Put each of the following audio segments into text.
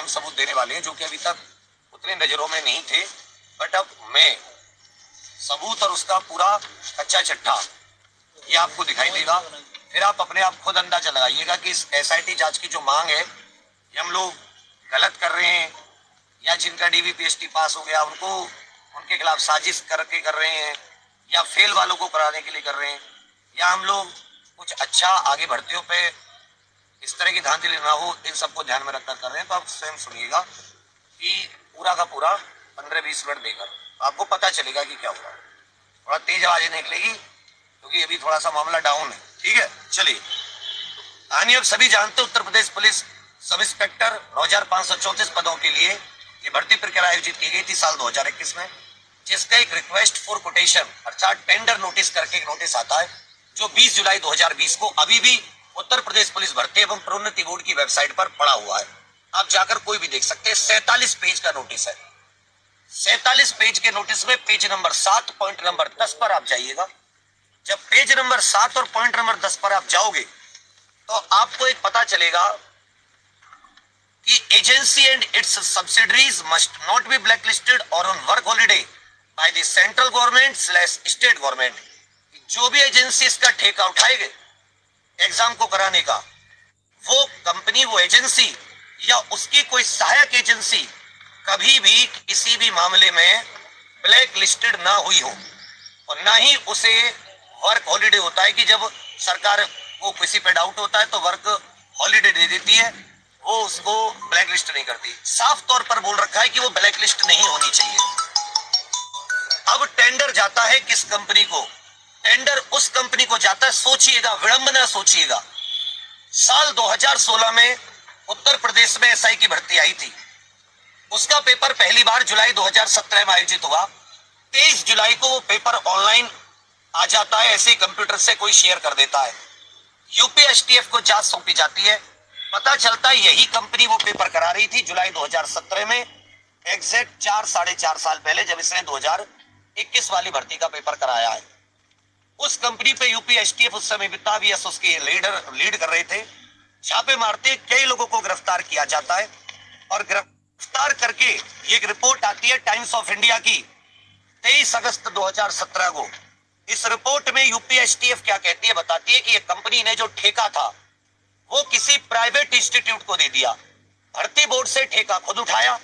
अहम सबूत देने वाले हैं जो कि अभी तक उतने नजरों में नहीं थे, बट अब मैं सबूत और उसका पूरा कच्चा चट्टा ये आपको दिखाई देगा। फिर आप अपने आप खुद अंदाजा लगाइएगा कि इस एसआईटी जांच की जो मांग है ये हम लोग गलत कर रहे हैं, या जिनका डीवीपीएसटी पास हो गया उनको उनके खिलाफ साजिश करके कर रहे हैं, या फेल वालों को कराने के लिए कर रहे हैं, या हम लोग कुछ अच्छा आगे बढ़ते हो पे इस तरह की धांधली ना हो, इन सबको ध्यान में रखकर कर रहे हैं। तो आप स्वयं सुनिएगा कि पूरा का पूरा 15-20 मिनट देकर आपको पता चलेगा कि क्या हुआ। थोड़ा तेज आवाज निकलेगी क्योंकि अभी थोड़ा सा मामला डाउन है, ठीक है। चलिए, कहानी अब सभी जानते, Uttar Pradesh police sub inspector 9534 पदों के लिए ये भर्ती प्रक्रिया आयोजित की गई थी साल 2021 में, जिसका एक रिक्वेस्ट फॉर कोटेशन अर्थात टेंडर नोटिस करके एक नोटिस आता है जो 20 जुलाई 2020 को अभी भी उत्तर प्रदेश पुलिस भर्ती एवं प्रोन्नति बोर्ड की वेबसाइट पर पड़ा हुआ है। आप जाकर कोई भी देख सकते हैं। 47 पेज का नोटिस है। 47 पेज के नोटिस में पेज नंबर 7 पॉइंट नंबर 10 पर आप जाइएगा। जब पेज नंबर 7 और पॉइंट नंबर 10 पर आप जाओगे तो आपको एक पता चलेगा कि agency and its subsidiaries must not be blacklisted और on work holiday by the central government slash state government. जो भी एजेंसी इसका ठेका उठाएगी एग्जाम को कराने का, वो कंपनी, वो एजेंसी या उसकी कोई सहायक एजेंसी कभी भी किसी भी मामले में ब्लैक लिस्टेड ना हुई हो, और ना ही उसे वर्क हॉलिडे होता है कि जब सरकार को किसी पे डाउट होता है तो वर्क हॉलिडे दे देती है, वो उसको ब्लैक लिस्ट नहीं करती। साफ तौर पर बोल रखा है कि वो ब्लैक लिस्ट नहीं होनी चाहिए। अब टेंडर जाता है किस कंपनी को? टेंडर उस कंपनी को जाता है, सोचिएगा, विडंबना सोचिएगा, साल 2016 में उत्तर प्रदेश में एसआई की भर्ती आई थी। उसका पेपर पहली बार जुलाई 2017 में आयोजित हुआ। 23 जुलाई को वो पेपर ऑनलाइन आ जाता है, ऐसे कंप्यूटर से कोई शेयर कर देता है। यूपीएसटीएफ को जांच सौंपी जाती है। पता चलता है यही कंपनी वो पेपर करा रही थी जुलाई 2017 में, एग्जैक्ट 4-4.5 साल पहले जब इसने 2021 वाली भर्ती का पेपर कराया है। उस कंपनी पे यूपीएसटीएफ उस समय वित्तावियस उसके लीड कर रहे थे। छापे मारते कई लोगों को गिरफ्तार किया जाता है, और गिरफ्तार करके ये एक रिपोर्ट आती है टाइम्स ऑफ इंडिया की 23 अगस्त 2017 को। इस रिपोर्ट में यूपीएसटीएफ क्या कहती है, बताती है कि ये कंपनी ने जो ठेका था वो किसी प्राइवेट इंस्टीट्यूट को दे दिया। भर्ती बोर्ड से ठेका खुद उठाया।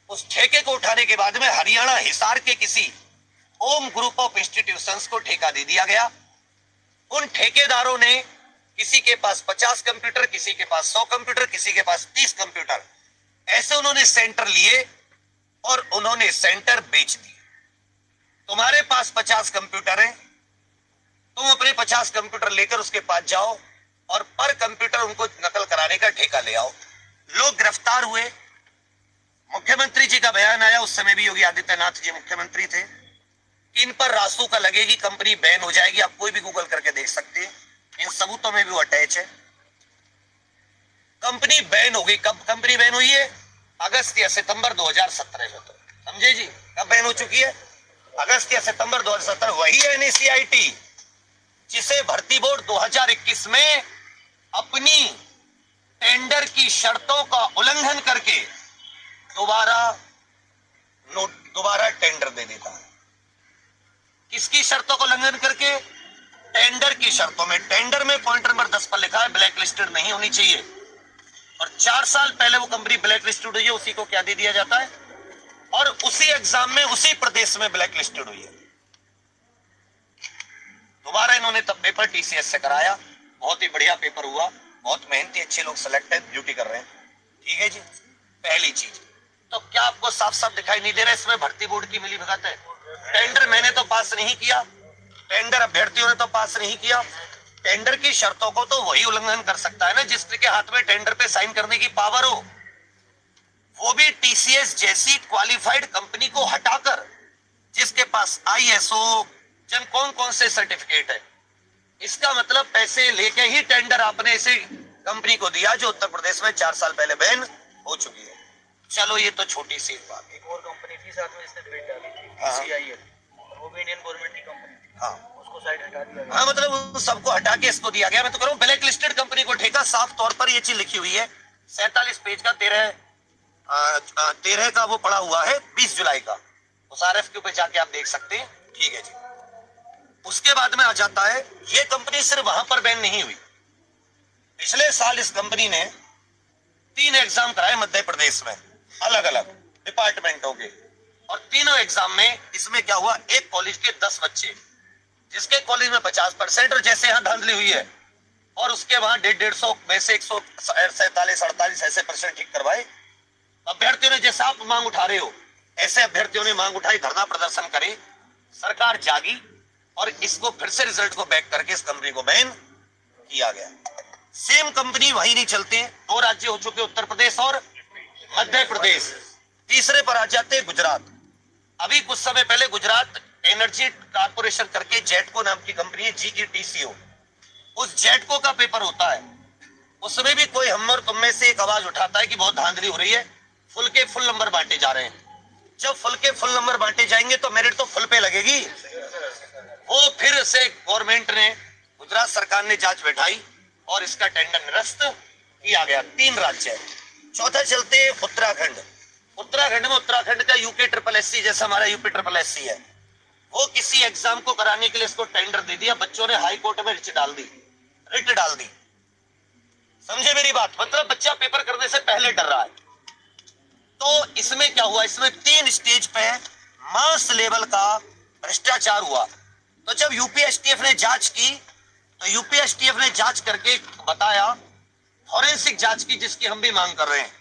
उस ठेके को उठाने के बाद में हरियाणा हिसार के किसी ओम ग्रुप ऑफ इंस्टीट्यूशंस को ठेका दे दिया गया। उन ठेकेदारों ने किसी के पास 50 कंप्यूटर, किसी के पास 100 कंप्यूटर, किसी के पास 30 कंप्यूटर, ऐसे उन्होंने सेंटर लिए और उन्होंने सेंटर बेच दिए। तुम्हारे पास 50 कंप्यूटर है, तुम अपने 50 कंप्यूटर लेकर उसके पास जाओ और पर कंप्यूटर उनको नकल कराने का ठेका ले आओ। लोग गिरफ्तार हुए। मुख्यमंत्री जी का बयान आया, उस समय भी योगी आदित्यनाथ जी मुख्यमंत्री थे, कि इन पर रासुका लगेगी, कंपनी बैन हो जाएगी। आप कोई भी गूगल करके देख सकते हैं, इन सबूतों में भी वो अटैच है। कंपनी बैन हो गई। कब कंपनी बैन हुई है? अगस्त या सितंबर 2017 में। तो समझे जी, कब बैन हो चुकी है? अगस्त या सितंबर 2017। वही एनएसीआईटी जिसे भर्ती बोर्ड 2021 में अपनी टेंडर की शर्तों का उल्लंघन करके दोबारा टेंडर दे देता है। किसकी शर्तों का उल्लंघन करके? टेंडर की शर्तों में। टेंडर में पॉइंट नंबर 10 पर लिखा है ब्लैक लिस्टेड नहीं होनी चाहिए, और 4 साल पहले वो कंपनी ब्लैक लिस्टेड हुई है, उसी को क्या दे दिया जाता है, और उसी एग्जाम में उसी प्रदेश में ब्लैक लिस्टेड हुई है। दोबारा इन्होंने तब पेपर टीसीएस से कराया। बहुत ही बढ़िया पेपर हुआ, बहुत मेहनती अच्छे लोग सिलेक्टेड ड्यूटी कर रहे हैं, ठीक है जी। पहली चीज तो क्या आपको साफ साफ दिखाई नहीं दे रहा है इसमें भर्ती बोर्ड की मिली भगत है? टेंडर मैंने तो पास नहीं किया, टेंडर अभ्यर्थियों ने तो पास नहीं किया। टेंडर की शर्तों को तो वही उल्लंघन कर सकता है ना जिसके हाथ में टेंडर पे साइन करने की पावर हो, वो भी टीसीएस जैसी क्वालिफाइड कंपनी को हटाकर, जिसके पास आईएसओ जन कौन कौन से सर्टिफिकेट है। इसका मतलब पैसे लेके ही टेंडर आपने ऐसे कंपनी को दिया जो उत्तर प्रदेश में 4 साल पहले बैन हो चुकी है। चलो ये तो छोटी सी बात। एक और कंपनी थी साथ में इसने बिड डाली थी, सीआईएल, वो भी इंडियन गवर्नमेंट की कंपनी थी। हाँ, उसको साइड हटा दिया गया। हाँ, मतलब उन सबको हटा के इसको दिया गया। मैं तो कह रहा हूँ ब्लैक लिस्टेड कंपनी को ठेका, साफ तौर पर ये चीज लिखी हुई है। 47 पेज का 13 13 का वो पड़ा हुआ है 20 जुलाई का, उस RFQ पे जाके आप देख सकते हैं। ठीक है जी। उसके बाद में आ जाता है, ये कंपनी सिर्फ वहां पर बैन नहीं हुई। पिछले साल इस कंपनी ने 3 एग्जाम कराए मध्य प्रदेश में, अलग अलग डिपार्टमेंटों के, और तीनों एग्जाम में इसमें क्या हुआ, एक कॉलेज के 10 बच्चे, जिसके कॉलेज में 50% और जैसे यहाँ धांधली हुई है, और उसके वहां 150 में से 147-48 ऐसे % ठीक करवाए। अभ्यर्थियों ने, जैसे आप मांग उठा रहे हो, ऐसे अभ्यर्थियों ने मांग उठाई, धरना प्रदर्शन करे, सरकार जागी और इसको फिर से रिजल्ट को बैक करके इस कंपनी को बैन किया गया। सेम कंपनी वहीं नहीं चलते, 2 राज्य हो चुके, उत्तर प्रदेश और मध्य प्रदेश। तीसरे पर आ जाते हैं गुजरात। अभी कुछ समय पहले गुजरात एनर्जी कारपोरेशन करके जेटको नाम की कंपनी है, GETCO, उस जेटको का पेपर होता है, उसमें भी कोई हम और तुम में से एक आवाज उठाता है कि बहुत धांधली हो रही है, फुल के फुल नंबर बांटे जा रहे हैं। जब फुल के फुल नंबर बांटे जाएंगे तो मेरिट तो फुल पे लगेगी। वो फिर से गवर्नमेंट ने, गुजरात सरकार ने जांच बैठाई और इसका टेंडर निरस्त किया गया। 3 राज्य है। चौथा चलते हैं उत्तराखंड। उत्तराखंड में उत्तराखंड का UKSSC जैसा हमारा UPSSC है, वो किसी एग्जाम को कराने के लिए इसको टेंडर दे दिया, बच्चों ने हाई कोर्ट में रिट डाल दी। समझे मेरी बात, मतलब बच्चा पेपर करने से पहले डर रहा है। तो इसमें क्या हुआ, इसमें 3 स्टेज पे मास लेवल का भ्रष्टाचार हुआ। तो जब UPSTF ने जांच की, तो UPSTF ने जांच करके बताया, फॉरेंसिक जांच की, जिसकी हम भी मांग कर रहे हैं।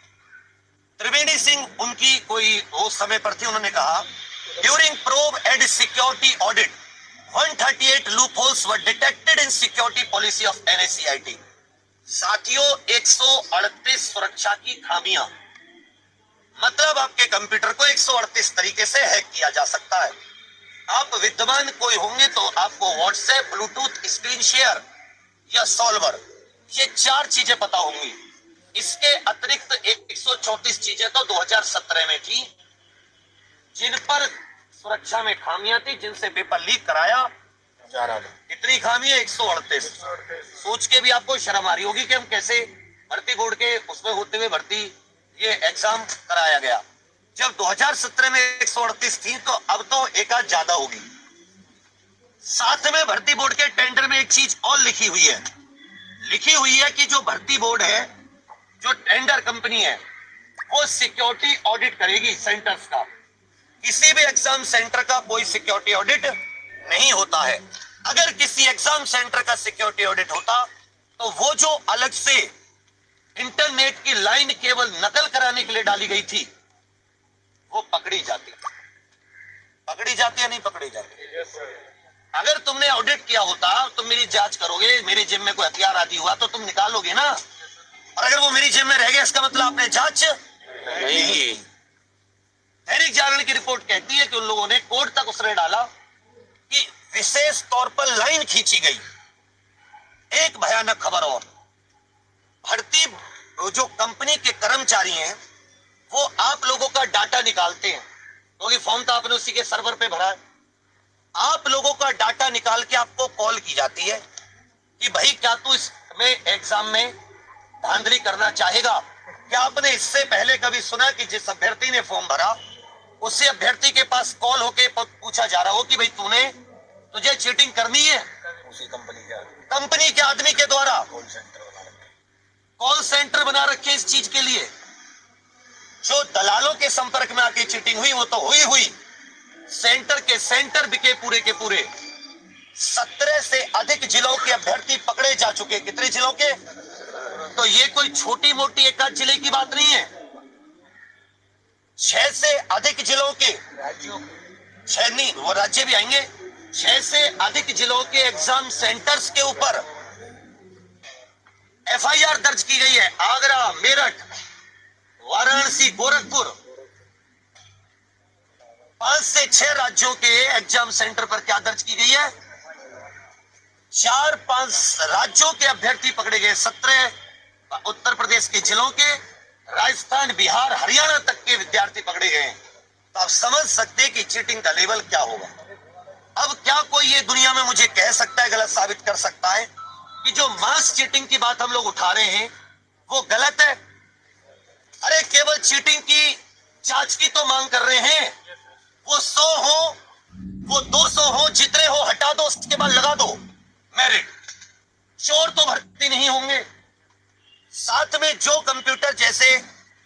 त्रिवेणी सिंह उनकी कोई उस समय पर थी, उन्होंने कहा, during probe and security audit 138 loopholes were detected in security policy of NICIT। साथियों, 138 सुरक्षा की खामियां, मतलब आपके कंप्यूटर को 138 तरीके से हैक किया जा सकता है। आप विद्वान कोई होंगे तो आपको व्हाट्सएप, ब्लूटूथ, स्क्रीन शेयर या सॉल्वर, ये 4 चीजें पता होंगी। इसके अतिरिक्त 134 चीजें तो 2017 में थी, जिन पर सुरक्षा में खामियां थी, जिनसे पेपर लीक कराया जा रहा था। कितनी खामियां, 138। सोच के भी आपको शर्म आ रही होगी कि हम कैसे भर्ती बोर्ड के उसमें होते हुए भर्ती ये एग्जाम कराया गया। जब 2017 में 138 थी, तो अब तो एक आध ज्यादा होगी। साथ में भर्ती बोर्ड के टेंडर में एक चीज और लिखी हुई है कि जो भर्ती बोर्ड है, जो टेंडर कंपनी है, वो सिक्योरिटी ऑडिट करेगी सेंटर्स का। किसी भी एग्जाम सेंटर का कोई सिक्योरिटी ऑडिट नहीं होता है। अगर किसी एग्जाम सेंटर का सिक्योरिटी ऑडिट होता, तो वो जो अलग से इंटरनेट की लाइन केवल नकल कराने के लिए डाली गई थी, वो पकड़ी जाती या नहीं पकड़ी जाती? अगर तुमने ऑडिट किया होता, तुम मेरी जांच करोगे, मेरी जेब में कोई हथियार आदि हुआ तो तुम निकालोगे ना, और अगर वो मेरी जेब में रह गया, इसका मतलब आपने जांच नहीं। दैनिक जागरण की रिपोर्ट कहती है कि उन लोगों ने कोर्ट तक उसने डाला कि विशेष तौर पर लाइन खींची गई। एक भयानक खबर और, भर्ती जो कंपनी के कर्मचारी हैं, वो आप लोगों का डाटा निकालते हैं, क्योंकि फॉर्म तो आपने उसी के सर्वर पे भरा है। आप लोगों का डाटा निकाल के आपको कॉल की जाती है कि भाई क्या तू इसमें एग्जाम में धांधली करना चाहेगा? क्या आपने इससे पहले कभी सुना कि जिस अभ्यर्थी ने फॉर्म भरा, उसी अभ्यर्थी के पास कॉल होके पूछा जा रहा हो कि भाई तुझे चीटिंग करनी है? उसी कंपनी के आदमी के द्वारा कॉल सेंटर बना रखे इस चीज के लिए। जो दलालों के संपर्क में आके चीटिंग हुई, वो तो हुई। सेंटर के सेंटर बिके पूरे के पूरे। 17 से अधिक जिलों के अभ्यर्थी पकड़े जा चुके। कितने जिलों के? तो ये कोई छोटी मोटी एक आध जिले की बात नहीं है। 6 से अधिक जिलों के, 6 नहीं, वो राज्य भी आएंगे। 6 से अधिक जिलों के एग्जाम सेंटर्स के ऊपर FIR दर्ज की गई है। आगरा, मेरठ, वाराणसी, गोरखपुर, 5 से 6 राज्यों के एग्जाम सेंटर पर क्या दर्ज की गई है? 4-5 राज्यों के अभ्यर्थी पकड़े गए। 17 उत्तर प्रदेश के जिलों के, राजस्थान, बिहार, हरियाणा तक के विद्यार्थी पकड़े गए। तो आप समझ सकते हैं कि चीटिंग का लेवल क्या होगा। अब क्या कोई ये दुनिया में मुझे कह सकता है, गलत साबित कर सकता है कि जो मास चीटिंग की बात हम लोग उठा रहे हैं वो गलत है? अरे केवल चीटिंग की जांच की तो मांग कर रहे हैं। वो 100 हो, वो 200 हो, जितने हो हटा दो, उसके बाद लगा दो मेरिट। चोर तो भर्ती नहीं होंगे। साथ में जो कंप्यूटर, जैसे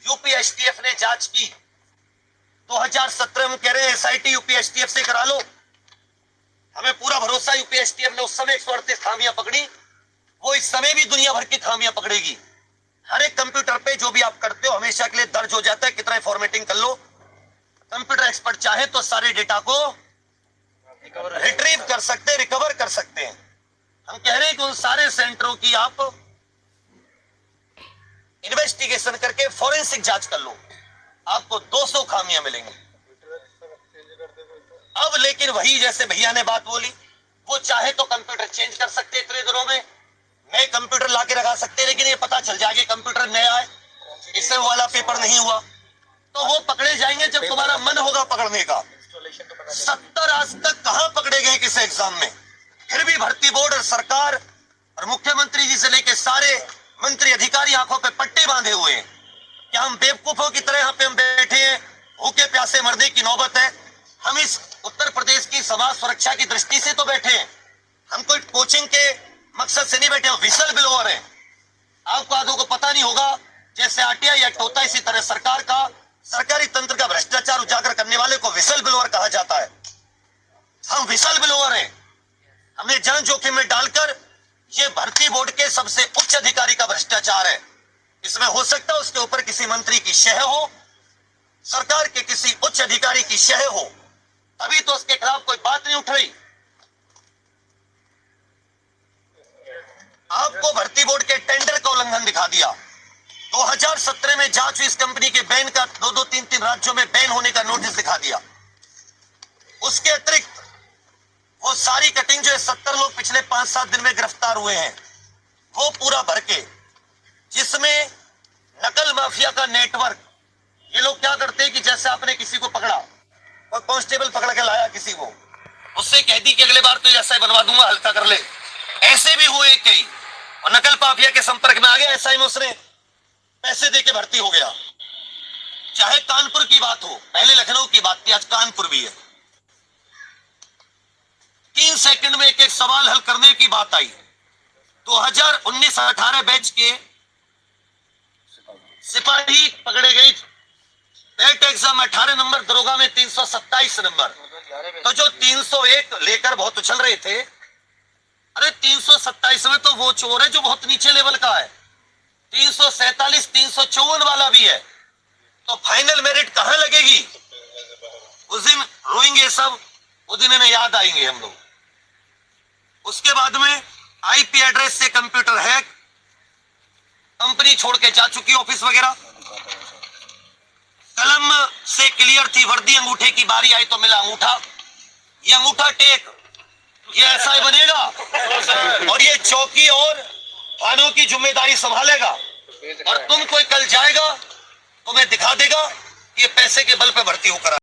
यूपीएसटीएफ ने जांच की 2017 में, कह रहे हैं एसआईटी यूपीएसटीएफ से करा लो। हमें पूरा भरोसा, यूपीएसटीएफ ने उस समय 138 खामियां पकड़ी, वो इस समय भी दुनिया भर की खामियां पकड़ेगी। हर एक कंप्यूटर पे जो भी आप करते हो हमेशा के लिए दर्ज हो जाता है, कितना फॉर्मेटिंग कर लो। कंप्यूटर एक्सपर्ट चाहे तो सारे डेटा को रिट्रीव कर सकते हैं, रिकवर कर सकते हैं। हम कह रहे हैं कि उन सारे सेंटरों की आप इन्वेस्टिगेशन करके फॉरेंसिक जांच कर लो, आपको 200 खामियां मिलेंगी। अब लेकिन वही, जैसे भैया ने बात बोली, वो चाहे तो कंप्यूटर चेंज कर सकते हैं इतने दिनों में, नए कंप्यूटर लाके लगा सकते हैं, लेकिन ये पता चल जाएगा कंप्यूटर नया है, इससे वो वाला पेपर नहीं हुआ, तो वो पकड़े जाएंगे जब तुम्हारा मन होगा पकड़ने का। 70 आज तक कहां पकड़े गए किस एग्जाम में? फिर भी भर्ती बोर्ड और सरकार और मुख्यमंत्री जी से लेकर सारे मंत्री अधिकारी आंखों पे पट्टे बांधे हुए हैं। क्या हम बेवकूफों की तरह यहाँ पे हम बैठे हैं, भूखे प्यासे मरने की नौबत है? हम इस उत्तर प्रदेश की समाज सुरक्षा की दृष्टि से तो बैठे हैं, हम कोई कोचिंग के मकसद से नहीं बैठे, हम विसल ब्लोअर हैं। आपको आदों को पता नहीं होगा, जैसे आरटीआई एक्ट होता है इसी तरह सरकार का, सरकारी तंत्र का भ्रष्टाचार उजागर करने वाले को विसल ब्लोअर कहा जाता है। हम विसल ब्लोअर हैं। हमने जान जोखिम में डालकर, ये भर्ती बोर्ड के सबसे उच्च अधिकारी का भ्रष्टाचार है। इसमें हो सकता है उसके ऊपर किसी मंत्री की शह हो, सरकार के किसी उच्च अधिकारी की शह हो, तभी तो उसके खिलाफ कोई बात नहीं उठ रही। आपको भर्ती बोर्ड के टेंडर का उल्लंघन दिखा दिया। 2017 में जांच हुई इस कंपनी के बैन का, 2-3 राज्यों में बैन होने का नोटिस दिखा दिया। उसके अतिरिक्त वो सारी कटिंग जो है, 70 लोग पिछले 5-7 दिन में गिरफ्तार हुए हैं, वो पूरा भर के, जिसमें नकल माफिया का नेटवर्क। ये लोग क्या करते हैं कि जैसे आपने किसी को पकड़ा और कांस्टेबल पकड़ के लाया किसी को, उससे कह दी कि अगले बार तो ऐसा ही बनवा दूंगा, हल्का कर ले। ऐसे भी हुए कई, और नकल माफिया के संपर्क में आ गया ऐसा ही में उसने पैसे देके भर्ती हो गया। चाहे कानपुर की बात हो, पहले लखनऊ की बात थी, आज कानपुर भी है। 3 सेकंड में एक एक सवाल हल करने की बात आई। 2019-18 बैच के सिपाही पकड़े गए। टेट एग्जाम 18 नंबर, दरोगा में 327 नंबर। तो जो 301 लेकर बहुत उछल रहे थे, अरे 327 में तो वो चोर है जो बहुत नीचे लेवल का है, 347, 354 वाला भी है। तो फाइनल मेरिट कहां लगेगी? उस दिन रोएंगे सब, उस दिन इन्हें याद आएंगे हम लोग। उसके बाद में आईपी एड्रेस से कंप्यूटर हैक, कंपनी छोड़ के जा चुकी ऑफिस वगैरह। कलम से क्लियर थी वर्दी, अंगूठे की बारी आई तो मिला अंगूठा। ये अंगूठा टेक, ये ऐसा ही बनेगा, और ये चौकी और थानों की जिम्मेदारी संभालेगा। और तुम कोई कल जाएगा, तुम्हें दिखा देगा कि ये पैसे के बल पे भर्ती होकर